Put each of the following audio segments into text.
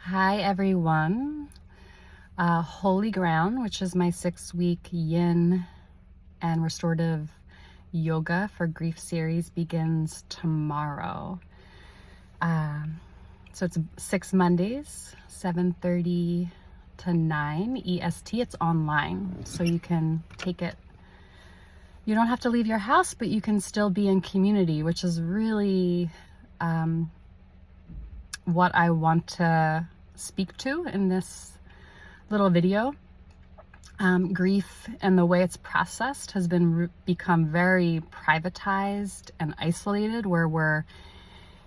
Hi everyone. Holy Ground, which is my 6-week yin and restorative yoga for grief series, begins tomorrow. So it's 6 Mondays, 7:30 to 9 EST. It's online, so you can take it. You don't have to leave your house, but you can still be in community, which is really what I want to speak to in this little video. Grief and the way it's processed has become very privatized and isolated, where we're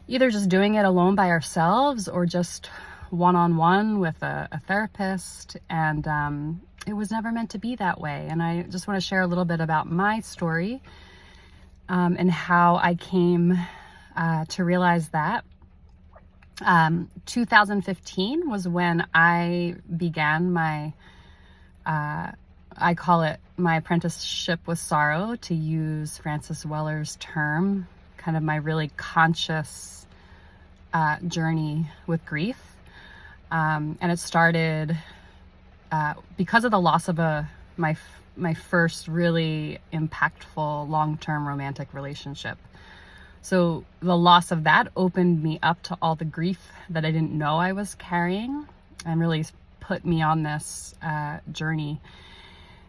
either just doing it alone by ourselves or just one-on-one with a therapist, and it was never meant to be that way. And I just want to share a little bit about my story and how I came to realize that. 2015 was when I began my, I call it my apprenticeship with sorrow, to use Francis Weller's term, kind of my really conscious journey with grief. And it started because of the loss of my first really impactful long-term romantic relationship. So the loss of that opened me up to all the grief that I didn't know I was carrying, and really put me on this journey.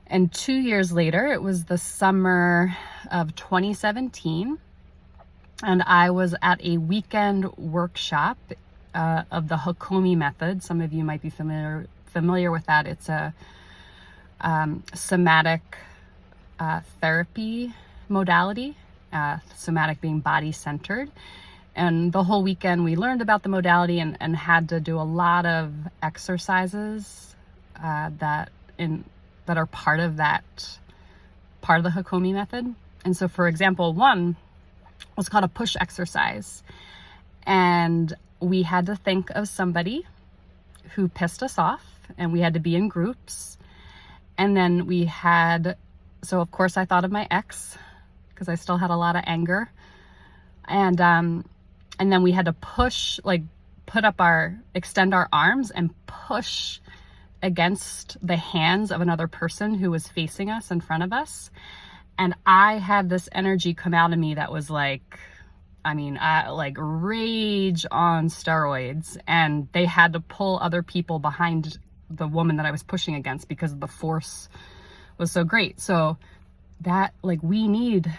And 2 years later, it was the summer of 2017, and I was at a weekend workshop of the Hakomi method. Some of you might be familiar with that. It's a somatic therapy modality. Somatic being body-centered. And the whole weekend we learned about the modality and had to do a lot of exercises that are part of the Hakomi method. And so, for example, one was called a push exercise. And we had to think of somebody who pissed us off, and we had to be in groups. And then so of course I thought of my ex, because I still had a lot of anger. And then we had to extend our arms and push against the hands of another person who was facing us in front of us. And I had this energy come out of me that was like rage on steroids. And they had to pull other people behind the woman that I was pushing against because the force was so great. So that, we need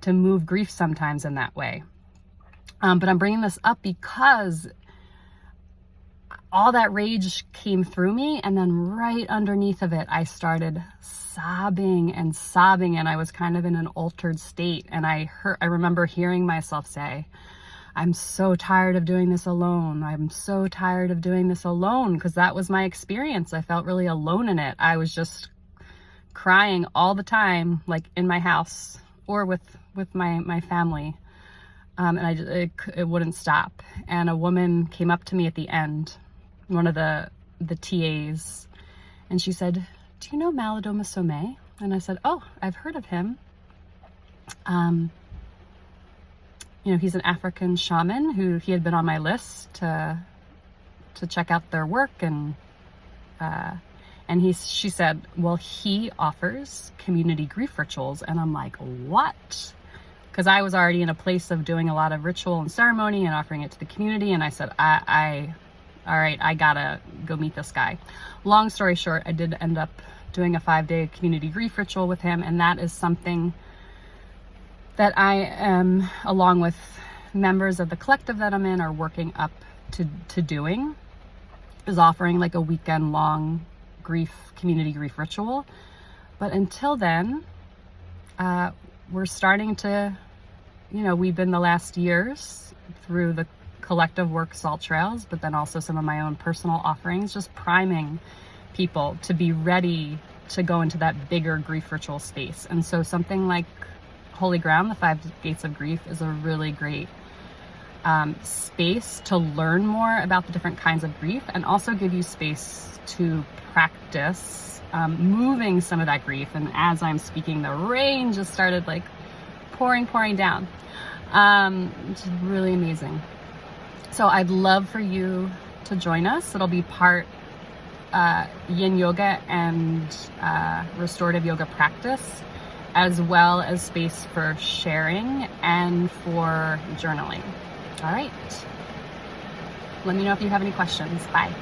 to move grief sometimes in that way. But I'm bringing this up because all that rage came through me, and then right underneath of it, I started sobbing, and I was kind of in an altered state. And I remember hearing myself say, "I'm so tired of doing this alone. I'm so tired of doing this alone," because that was my experience. I felt really alone in it. I was just crying all the time, in my house or with my family, and it wouldn't stop. And a woman came up to me at the end, one of the TAs, and she said, "Do you know Malidoma Somé?" And I said, "Oh, I've heard of him. He's an African shaman he had been on my list to check out their work, and she said, "Well, he offers community grief rituals." And I'm like, "What?" Because I was already in a place of doing a lot of ritual and ceremony and offering it to the community. And I said, all right, I gotta go meet this guy. Long story short, I did end up doing a 5-day community grief ritual with him. And that is something that I am, along with members of the collective that I'm in, are working up to doing, is offering a weekend long community grief ritual. But until then, we're starting to, we've been the last years through the collective work Salt Trails, but then also some of my own personal offerings, just priming people to be ready to go into that bigger grief ritual space. And so something like Holy Ground, the 5 Gates of Grief, is a really great space to learn more about the different kinds of grief, and also give you space to practice moving some of that grief. And as I'm speaking, the rain just started pouring down, which is really amazing. So I'd love for you to join us. It'll be part yin yoga and restorative yoga practice, as well as space for sharing and for journaling. All right. Let me know if you have any questions. Bye.